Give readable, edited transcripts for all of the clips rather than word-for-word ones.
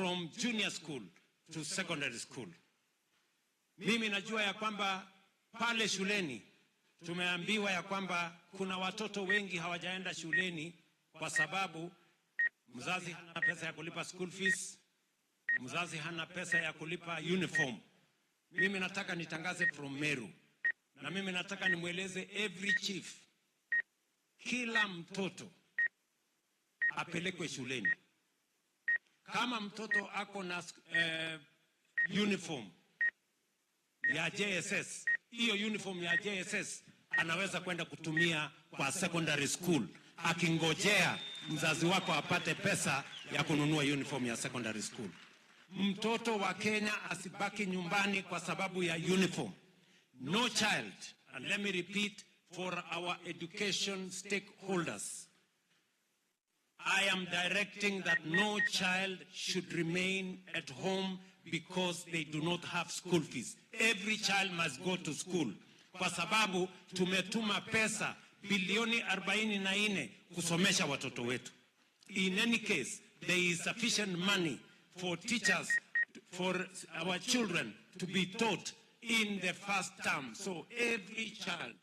from junior school to secondary school. Mimi najua ya kwamba pale shuleni tumeambiwa ya kwamba kuna watoto wengi hawajaenda shuleni kwa sababu mzazi hana pesa ya kulipa school fees, mzazi hana pesa ya kulipa uniform. Mimi nataka nitangaze from Meru, na mimi nataka nimweleze every chief, kila mtoto apelekwe shuleni. Kama mtoto ako na uniform ya JSS, hiyo uniform ya JSS anaweza kwenda kutumia kwa secondary school, akingojea mzazi wako apate pesa ya kununua uniform ya secondary school. Mtoto wa Kenya asibaki nyumbani kwa sababu ya uniform. No child, and let me repeat for our education stakeholders, I am directing that no child should remain at home because they do not have school fees. Every child must go to school. Kwa sababu tumetuma pesa bilioni 44 kusomesha watoto wetu. In any case, there is sufficient money for teachers, for our children to be taught in the first term. So every child,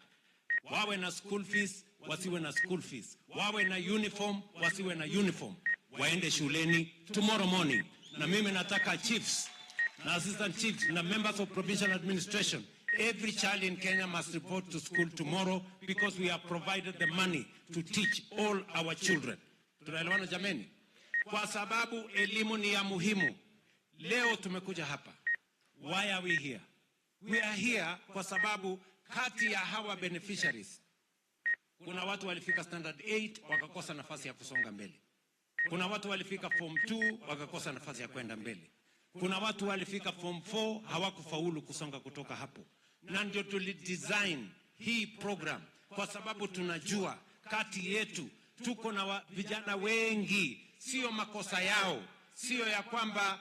wawe na school fees, wasiwe na school fees, wawe na uniform, wasiwe na uniform, waende shuleni tomorrow morning. Na mimi nataka chiefs, na assistant chiefs, na members of provincial administration, every child in Kenya must report to school tomorrow because we have provided the money to teach all our children. Tunaelewana jameni? Kwa sababu elimu ni ya muhimu. Leo tumekuja hapa. Why are we here? We are here kwa sababu kati ya hawa beneficiaries, kuna watu walifika standard 8 wakakosa nafasi ya kusonga mbele. Kuna watu walifika form 2 wakakosa nafasi ya kwenda mbele. Kuna watu walifika form 4 hawakufaulu kusonga kutoka hapo. Na ndio tulidesign hii program kwa sababu tunajua kati yetu tuko na vijana wengi, sio makosa yao, sio ya kwamba